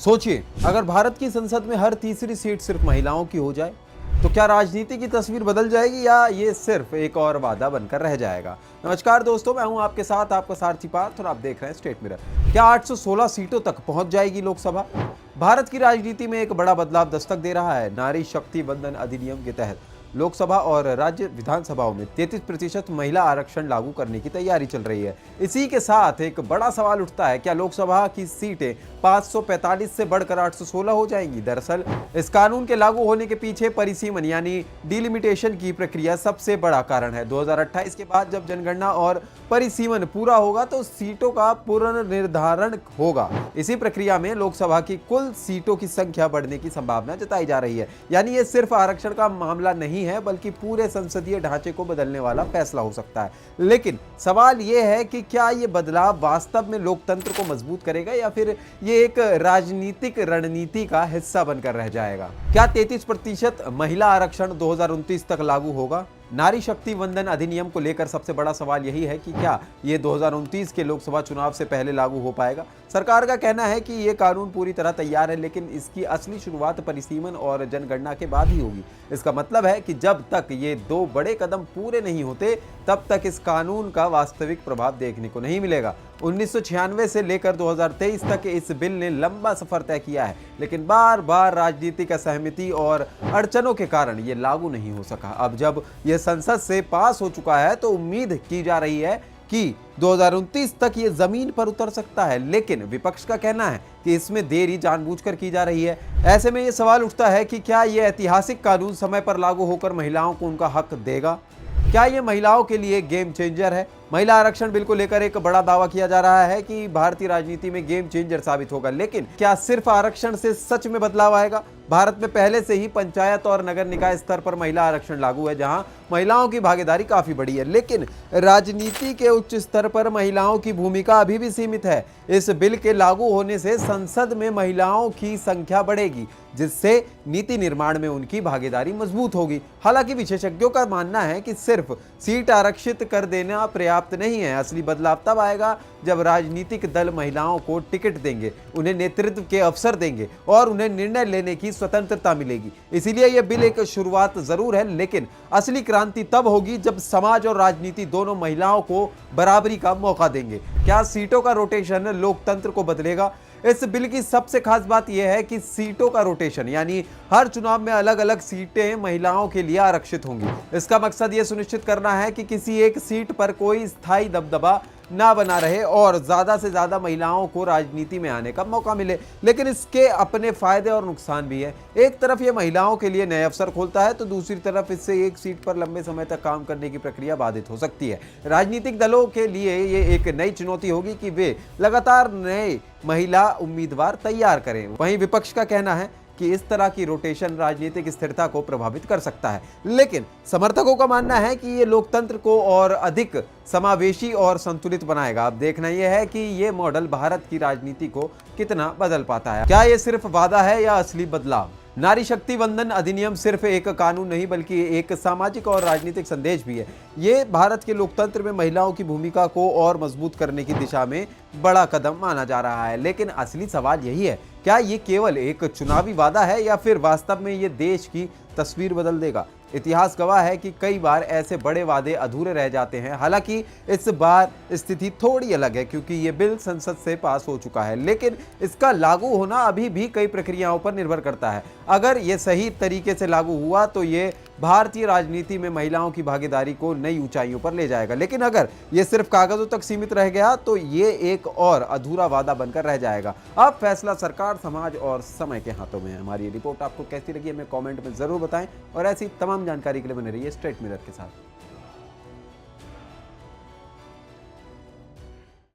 सोचिए, अगर भारत की संसद में हर तीसरी सीट सिर्फ महिलाओं की हो जाए तो क्या राजनीति की तस्वीर बदल जाएगी या ये सिर्फ एक और वादा बनकर रह जाएगा। नमस्कार दोस्तों, मैं हूं आपके साथ आपका सारथी पार्थ और आप देख रहे हैं स्टेट मिरर। क्या 816 सीटों तक पहुंच जाएगी लोकसभा? भारत की राजनीति में एक बड़ा बदलाव दस्तक दे रहा है। नारी शक्ति वंदन अधिनियम के तहत लोकसभा और राज्य विधानसभाओं में 33% महिला आरक्षण लागू करने की तैयारी चल रही है। इसी के साथ एक बड़ा सवाल उठता है, क्या लोकसभा की सीटें 545 से बढ़कर 816 हो जाएंगी? दरअसल इस कानून के लागू होने के पीछे परिसीमन यानी डिलिमिटेशन की प्रक्रिया सबसे बड़ा कारण है। 2028 के बाद जब जनगणना और परिसीमन पूरा होगा तो सीटों का पुनर्निर्धारण होगा। इसी प्रक्रिया में लोकसभा की कुल सीटों की संख्या बढ़ने की संभावना जताई जा रही है। यानी ये सिर्फ आरक्षण का मामला नहीं है, बल्कि पूरे संसदीय ढांचे को बदलने वाला फैसला हो सकता है। लेकिन सवाल यह है कि क्या ये बदलाव वास्तव में लोकतंत्र को मजबूत करेगा या फिर ये एक राजनीतिक रणनीति का हिस्सा बनकर रह जाएगा? क्या 33% महिला आरक्षण 2029 तक लागू होगा? नारी शक्ति वंदन अधिनियम को लेकर सबसे बड़ा सवाल यही है कि क्या ये 2029 के लोकसभा चुनाव से पहले लागू हो पाएगा। सरकार का कहना है कि ये कानून पूरी तरह तैयार है, लेकिन इसकी असली शुरुआत परिसीमन और जनगणना के बाद ही होगी। इसका मतलब है कि जब तक ये दो बड़े कदम पूरे नहीं होते तब तक इस कानून का वास्तविक प्रभाव देखने को नहीं मिलेगा। 1996 से लेकर 2023 तक इस बिल ने लंबा सफर तय किया है, लेकिन बार बार राजनीतिक असहमति और अड़चनों के कारण ये लागू नहीं हो सका। अब जब ये संसद से पास हो चुका है तो उम्मीद की जा रही है कि 2029 तक ये जमीन पर उतर सकता है, लेकिन विपक्ष का कहना है कि इसमें देरी जानबूझकर की जा रही है। ऐसे में ये सवाल उठता है कि क्या ये ऐतिहासिक कानून समय पर लागू होकर महिलाओं को उनका हक देगा? क्या ये महिलाओं के लिए गेम चेंजर है? महिला आरक्षण बिल को लेकर एक बड़ा दावा किया जा रहा है कि भारतीय राजनीति में गेम चेंजर साबित होगा, लेकिन क्या सिर्फ आरक्षण से सच में बदलाव आएगा? भारत में पहले से ही पंचायत और नगर निकाय स्तर पर महिला आरक्षण लागू है, जहां महिलाओं की भागीदारी काफी बड़ी है, लेकिन राजनीति के उच्च स्तर पर महिलाओं की भूमिका अभी भी सीमित है। इस बिल के लागू होने से संसद में महिलाओं की संख्या बढ़ेगी, जिससे नीति निर्माण में उनकी भागीदारी मजबूत होगी। हालांकि विशेषज्ञों का मानना है कि सिर्फ सीट आरक्षित कर देना पर्याप्त नहीं है। असली बदलाव तब आएगा जब राजनीतिक दल महिलाओं को टिकट देंगे, उन्हें नेतृत्व के अवसर देंगे और उन्हें निर्णय लेने की स्वतंत्रता मिलेगी। इसीलिए यह बिल एक शुरुआत जरूर है, लेकिन असली क्रांति तब होगी जब समाज और राजनीति दोनों महिलाओं को बराबरी का मौका देंगे। क्या सीटों का रोटेशन लोकतंत्र को बदलेगा? इस बिल की सबसे खास बात यह है कि सीटों का रोटेशन यानी हर चुनाव में अलग अलग सीटें महिलाओं के लिए आरक्षित होंगी। इसका मकसद यह सुनिश्चित करना है कि किसी एक सीट पर कोई स्थायी दबदबा ना बना रहे और ज्यादा से ज्यादा महिलाओं को राजनीति में आने का मौका मिले। लेकिन इसके अपने फायदे और नुकसान भी है। एक तरफ ये महिलाओं के लिए नए अवसर खोलता है, तो दूसरी तरफ इससे एक सीट पर लंबे समय तक काम करने की प्रक्रिया बाधित हो सकती है। राजनीतिक दलों के लिए ये एक नई चुनौती होगी कि वे लगातार नए महिला उम्मीदवार तैयार करें। वहीं विपक्ष का कहना है कि इस तरह की रोटेशन राजनीतिक स्थिरता को प्रभावित कर सकता है, लेकिन समर्थकों का मानना है कि ये लोकतंत्र को और अधिक समावेशी और संतुलित बनाएगा। अब देखना यह है कि ये मॉडल भारत की राजनीति को कितना बदल पाता है। क्या ये सिर्फ वादा है या असली बदलाव? नारी शक्ति वंदन अधिनियम सिर्फ एक कानून नहीं बल्कि एक सामाजिक और राजनीतिक संदेश भी है। ये भारत के लोकतंत्र में महिलाओं की भूमिका को और मजबूत करने की दिशा में बड़ा कदम माना जा रहा है। लेकिन असली सवाल यही है, क्या ये केवल एक चुनावी वादा है या फिर वास्तव में ये देश की तस्वीर बदल देगा? इतिहास गवाह है कि कई बार ऐसे बड़े वादे अधूरे रह जाते हैं। हालांकि इस बार स्थिति थोड़ी अलग है, क्योंकि ये बिल संसद से पास हो चुका है, लेकिन इसका लागू होना अभी भी कई प्रक्रियाओं पर निर्भर करता है। अगर ये सही तरीके से लागू हुआ तो ये भारतीय राजनीति में महिलाओं की भागीदारी को नई ऊंचाइयों पर ले जाएगा, लेकिन अगर ये सिर्फ कागजों तक सीमित रह गया तो ये एक और अधूरा वादा बनकर रह जाएगा। अब फैसला सरकार, समाज और समय के हाथों में है। हमारी ये रिपोर्ट आपको कैसी लगी हमें कमेंट में जरूर बताएं और ऐसी तमाम जानकारी के लिए बने रहिए स्ट्रेट मिरर के साथ।